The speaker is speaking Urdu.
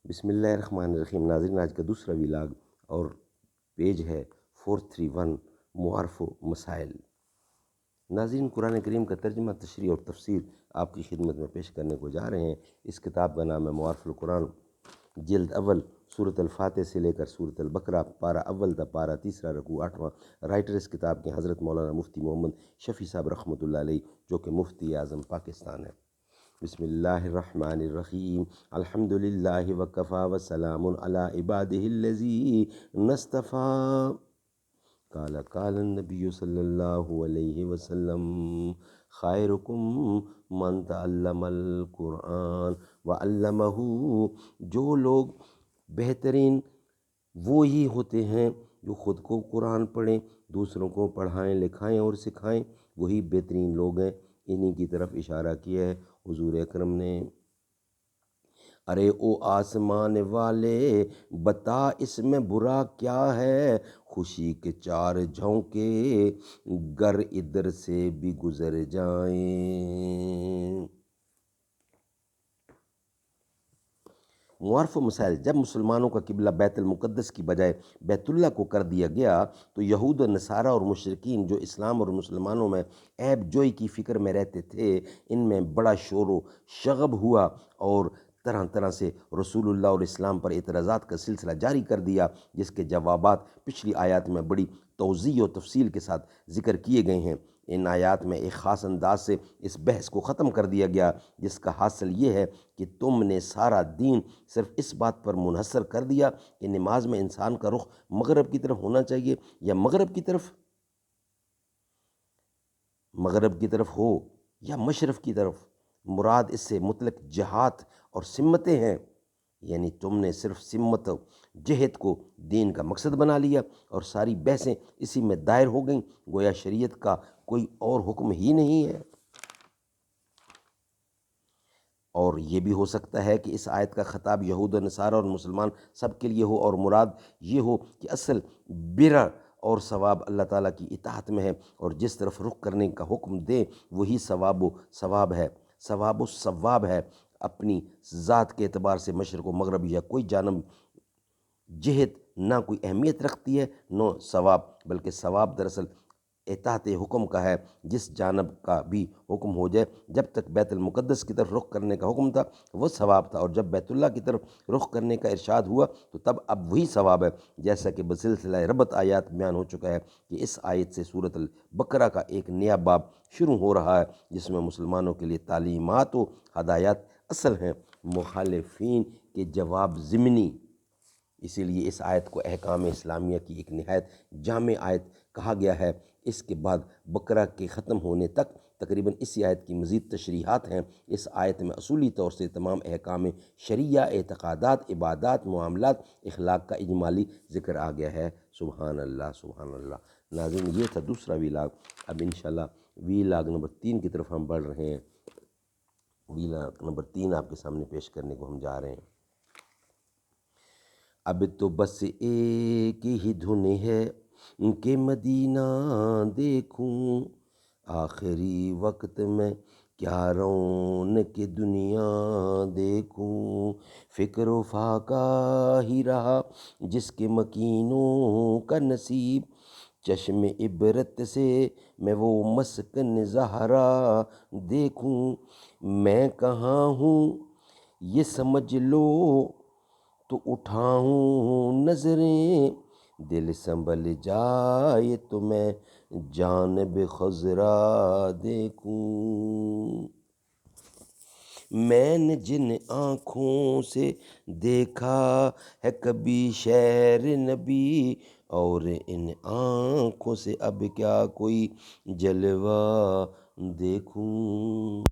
بسم اللہ الرحمن الرحیم۔ ناظرین، آج کا دوسرا ویلاگ اور پیج ہے 431 معارف و مسائل۔ ناظرین، قرآن کریم کا ترجمہ، تشریح اور تفسیر آپ کی خدمت میں پیش کرنے کو جا رہے ہیں۔ اس کتاب کا نام ہے معارف القرآن، جلد اول، سورۃ الفاتح سے لے کر سورۃ البقرہ، پارہ اول تا پارہ تیسرا، رکوع 8واں۔ رائٹر اس کتاب کے حضرت مولانا مفتی محمد شفیع صاحب رحمۃ اللہ علیہ، جو کہ مفتی اعظم پاکستان ہے۔ بسم اللہ الرحمن الرحیم۔ الحمد للہ وکفیٰ وسلام علی عبادہ الذین اصطفیٰ۔ قال النبی صلی اللہ علیہ وسلم خیرکم من تعلم القرآن وعلمہ۔ جو لوگ بہترین وہی ہوتے ہیں جو خود کو قرآن پڑھیں، دوسروں کو پڑھائیں، لکھائیں اور سکھائیں، وہی بہترین لوگ ہیں۔ انہی کی طرف اشارہ کیا ہے حضور اکرم نے۔ ارے او آسمان والے، بتا اس میں برا کیا ہے، خوشی کے چار جھونکے گر ادھر سے بھی گزر جائیں۔ معارف و مسائل۔ جب مسلمانوں کا قبلہ بیت المقدس کی بجائے بیت اللہ کو کر دیا گیا تو یہود و نصارہ اور مشرکین جو اسلام اور مسلمانوں میں عیب جوئی کی فکر میں رہتے تھے، ان میں بڑا شور و شغب ہوا اور طرح طرح سے رسول اللہ اور اسلام پر اعتراضات کا سلسلہ جاری کر دیا، جس کے جوابات پچھلی آیات میں بڑی توضیح و تفصیل کے ساتھ ذکر کیے گئے ہیں۔ ان آیات میں ایک خاص انداز سے اس بحث کو ختم کر دیا گیا، جس کا حاصل یہ ہے کہ تم نے سارا دین صرف اس بات پر منحصر کر دیا کہ نماز میں انسان کا رخ مغرب کی طرف ہونا چاہیے یا مغرب کی طرف ہو یا مشرق کی طرف۔ مراد اس سے مطلق جہات اور سمتیں ہیں، یعنی تم نے صرف سمت جہت کو دین کا مقصد بنا لیا اور ساری بحثیں اسی میں دائر ہو گئیں، گویا شریعت کا کوئی اور حکم ہی نہیں ہے۔ اور یہ بھی ہو سکتا ہے کہ اس آیت کا خطاب یہود و نصارہ اور مسلمان سب کے لیے ہو، اور مراد یہ ہو کہ اصل بر اور ثواب اللہ تعالیٰ کی اطاعت میں ہے، اور جس طرف رخ کرنے کا حکم دیں وہی ثواب و ثواب ہے۔ اپنی ذات کے اعتبار سے مشرق و مغرب یا کوئی جانب جہت نہ کوئی اہمیت رکھتی ہے نہ ثواب، بلکہ ثواب دراصل اطاعت حکم کا ہے۔ جس جانب کا بھی حکم ہو جائے، جب تک بیت المقدس کی طرف رخ کرنے کا حکم تھا وہ ثواب تھا، اور جب بیت اللہ کی طرف رخ کرنے کا ارشاد ہوا تو تب اب وہی ثواب ہے، جیسا کہ بسلسلہ ربط آیات بیان ہو چکا ہے کہ اس آیت سے سورۃ البقرہ کا ایک نیا باب شروع ہو رہا ہے، جس میں مسلمانوں کے لیے تعلیمات و ہدایات اصل ہیں، مخالفین کے جواب ضمنی۔ اسی لیے اس آیت کو احکام اسلامیہ کی ایک نہایت جامع آیت کہا گیا ہے۔ اس کے بعد بقرہ کے ختم ہونے تک تقریباً اسی آیت کی مزید تشریحات ہیں۔ اس آیت میں اصولی طور سے تمام احکام شرعیہ، اعتقادات، عبادات، معاملات، اخلاق کا اجمالی ذکر آ گیا ہے۔ سبحان اللہ، سبحان اللہ۔ ناظرین، یہ تھا دوسرا ویلاگ۔ اب انشاءاللہ ویلاگ نمبر 3 کی طرف ہم بڑھ رہے ہیں۔ ویلاگ نمبر 3 آپ کے سامنے پیش کرنے کو ہم جا رہے ہیں۔ اب تو بس ایک ہی دھن ہے کہ مدینہ دیکھوں، آخری وقت میں کیا رونق دنیا دیکھوں، فکر و فاقہ ہی رہا جس کے مکینوں کا نصیب، چشم عبرت سے میں وہ مسکن زہرا دیکھوں، میں کہاں ہوں یہ سمجھ لو تو اٹھاؤں نظریں، دل سنبھل جائے تو میں جانب خضرا دیکھوں، میں نے جن آنکھوں سے دیکھا ہے کبھی شہر نبی، اور ان آنکھوں سے اب کیا کوئی جلوہ دیکھوں۔